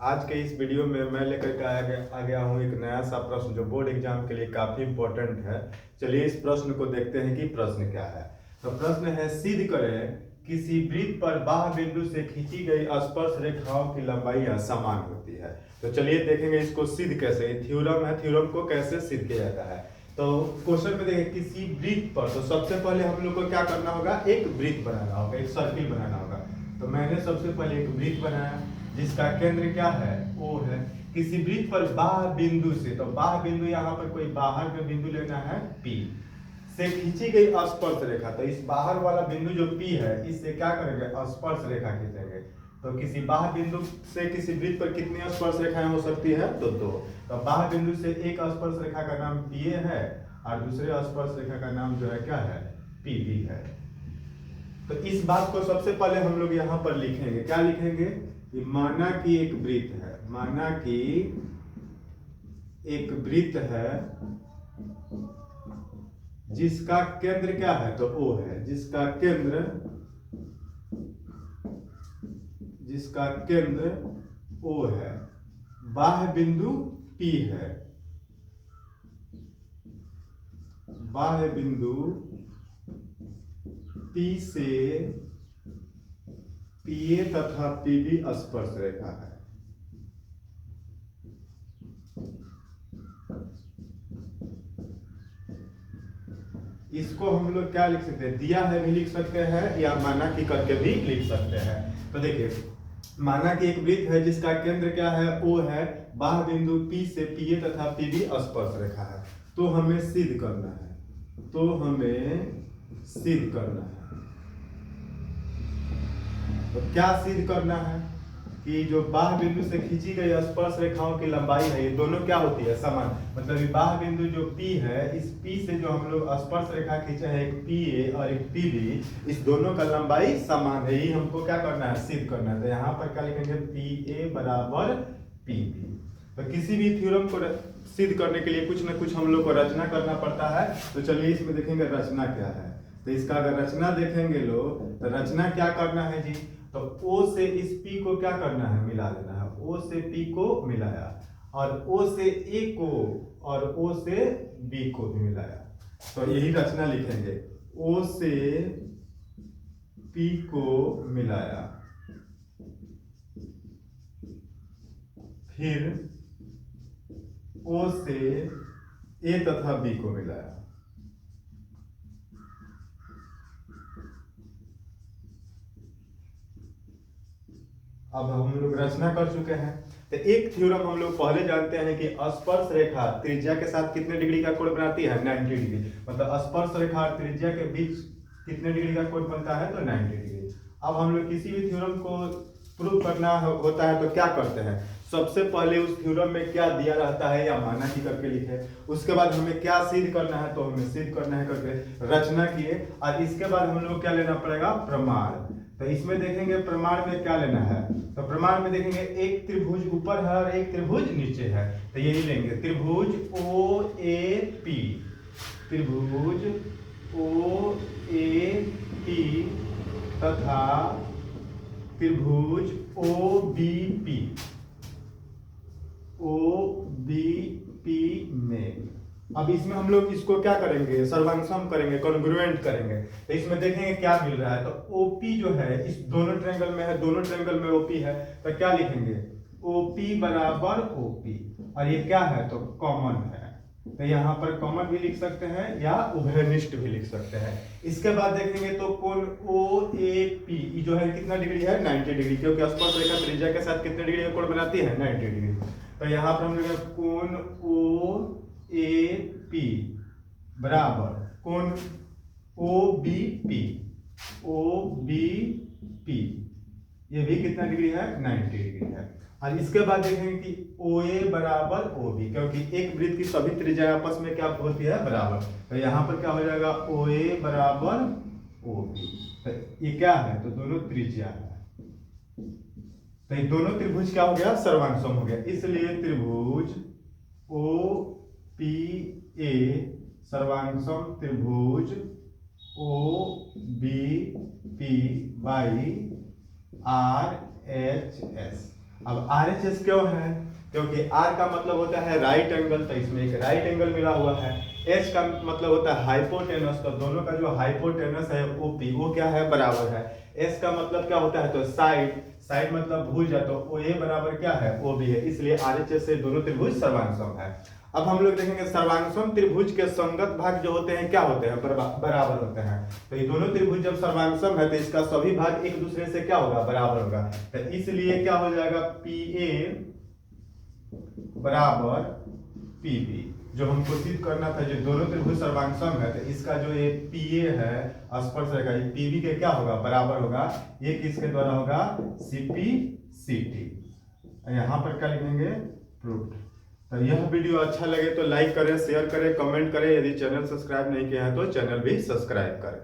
आज के इस वीडियो में मैं लेकर के आ गया हूँ एक नया सा प्रश्न जो बोर्ड एग्जाम के लिए काफी इंपॉर्टेंट है। चलिए इस प्रश्न को देखते हैं कि प्रश्न क्या है। तो प्रश्न है, सिद्ध करें किसी वृत्त पर बाह्य बिंदु से खींची गई स्पर्श रेखाओं की लंबाई समान होती है। तो चलिए देखेंगे इसको सिद्ध कैसे, थ्योरम है, थ्योरम को कैसे सिद्ध किया जाता है। तो क्वेश्चन में देखें किसी वृत्त पर, तो सबसे पहले हम लोग को क्या करना होगा, एक वृत्त बनाना होगा, एक सर्किल बनाना होगा। तो मैंने सबसे पहले एक वृत्त बनाया जिसका केंद्र क्या है, O है। किसी वृत्त पर बाह्य बिंदु से, तो बाह्य बिंदु यहाँ पर कोई बाहर का बिंदु लेना है P से खींची गई स्पर्श रेखा। तो इस बाहर वाला बिंदु जो P है इससे क्या करेंगे, स्पर्श रेखा खींचेंगे। तो किसी बाह्य बिंदु से किसी वृत्त पर कितनी स्पर्श रेखाएं हो सकती है, तो दो। तो बाह्य बिंदु से एक स्पर्श रेखा का नाम PA है और दूसरे स्पर्श रेखा का नाम जो है क्या है, PB है। तो इस बात को सबसे पहले हम लोग यहाँ पर लिखेंगे, क्या लिखेंगे, कि माना कि एक वृत्त है, माना कि एक वृत्त है जिसका केंद्र क्या है, तो O है, जिसका केंद्र O है, बाह्य बिंदु P है, बाह्य बिंदु P से PA तथा PB स्पर्श रेखा है। इसको हम लोग क्या लिख सकते हैं, दिया है भी लिख सकते हैं या माना कि करके भी लिख सकते हैं। तो देखिए, माना कि एक वृत्त है जिसका केंद्र क्या है, O है, बाह्य बिंदु P से PA तथा PB स्पर्श रेखा है। तो हमें सिद्ध करना है, तो क्या सिद्ध करना है कि जो बाह्य बिंदु से खींची गई स्पर्श रेखाओं की लंबाई है, ये दोनों क्या होती है, समान। मतलब ये बाह्य बिंदु जो P है, इस P से जो हम लोग स्पर्श रेखा खींचे हैं, एक PA और एक PB, इस दोनों का लंबाई समान है। यही हमको क्या करना है, सिद्ध करना है। तो यहाँ पर क्या लिखेंगे, PA बराबर PB। तो किसी भी थ्योरम को सिद्ध करने के लिए कुछ ना कुछ हम लोग को रचना करना पड़ता है। तो चलिए इसमें देखेंगे रचना क्या है। तो इसका अगर रचना देखेंगे लोग, तो रचना क्या करना है जी, तो O से इस P को क्या करना है, मिला देना है। O से P को मिलाया और O से A को और O से B को भी मिलाया। तो यही रचना लिखेंगे, O से P को मिलाया, फिर O से A तथा B को मिलाया। अब हम लोग रचना कर चुके हैं। तो एक थ्योरम हम लोग पहले जानते हैं कि स्पर्श रेखा त्रिज्या के साथ कितने डिग्री का कोण बनाती है, 90 डिग्री। मतलब स्पर्श रेखा और त्रिज्या के बीच कितने डिग्री का कोण बनता है, तो 90 डिग्री। अब हम लोग किसी भी थ्योरम को प्रूव करना होता है तो क्या करते हैं, सबसे पहले उस थ्योरम में क्या दिया रहता है या माना कि करके लिखे, उसके बाद हमें क्या सिद्ध करना है, तो हमें सिद्ध करना है करके रचना किए, और इसके बाद हम लोग क्या लेना पड़ेगा, प्रमाण। तो इसमें देखेंगे प्रमाण में क्या लेना है, तो प्रमाण में देखेंगे एक त्रिभुज ऊपर है और एक त्रिभुज नीचे है। तो यही लेंगे, त्रिभुज OAP, त्रिभुज OAP तथा त्रिभुज OBP में। अब इसमें हम लोग इसको क्या करेंगे, सर्वांगसम करेंगे, कॉन्ग्रुएंट करेंगे। तो इसमें देखेंगे क्या मिल रहा है, तो OP जो है इस दोनों ट्रायंगल में है, दोनों ट्रायंगल में OP है। तो क्या लिखेंगे, OP बराबर OP, और ये क्या है, तो कॉमन है। तो यहाँ पर कॉमन भी लिख सकते हैं या उभयनिष्ठ भी लिख सकते हैं। इसके बाद देखेंगे तो कोण OAP जो है कितना डिग्री है, 90 डिग्री, क्योंकि स्पर्श रेखा त्रिज्या के साथ कितने डिग्री का कोण बनाती है, 90 डिग्री। तो यहाँ पर हम लोग कोण OAP बराबर कोण OBP, ये भी कितना डिग्री है, 90 डिग्री है। और इसके बाद देखेंगे कि OA बराबर OB, क्योंकि एक वृत्त की सभी त्रिज्या आपस में क्या होती है, बराबर। तो यहाँ पर क्या हो जाएगा, OA बराबर OB। तो ये क्या है, तो दोनों त्रिज्या है। तो ये दोनों त्रिभुज क्या हो गया, सर्वांगसम हो गया। इसलिए त्रिभुज OPA सर्वांगसम त्रिभुज OBP बाई RHS। अब RHS क्यों है? क्योंकि R का मतलब होता है राइट एंगल, तो इसमें एक राइट एंगल मिला हुआ है। H का मतलब होता है हाइपोटेनस, तो दोनों का जो हाइपोटेनस है OP वो क्या है? बराबर है। S का मतलब क्या होता है? तो साइड, साइड मतलब भुज है, तो OA बराबर क्या है? OB है। इसलिए RHS से दोनों त्रिभुज सर्वांगसम है। अब हम लोग देखेंगे सर्वांगसम त्रिभुज के संगत भाग जो होते हैं क्या होते हैं? बराबर होते हैं। तो ये दोनों त्रिभुज जब सर्वांगसम है तो इसका सभी भाग एक दूसरे से क्या होगा? बराबर होगा। तो इसलिए क्या हो जाएगा? PA बराबर PB। जो हमको सिद्ध करना था, जो दोनों त्रिभुज सर्वांगसम है, तो इसका जो ये PA है स्पर्श रेखा, ये PB के क्या होगा? बराबर होगा। ये किसके द्वारा होगा? CP CT। यहाँ पर क्या लिखेंगे? प्रूफ। तो यह वीडियो अच्छा लगे तो लाइक करें, शेयर करें, कमेंट करें। यदि चैनल सब्सक्राइब नहीं किया है तो चैनल भी सब्सक्राइब करें।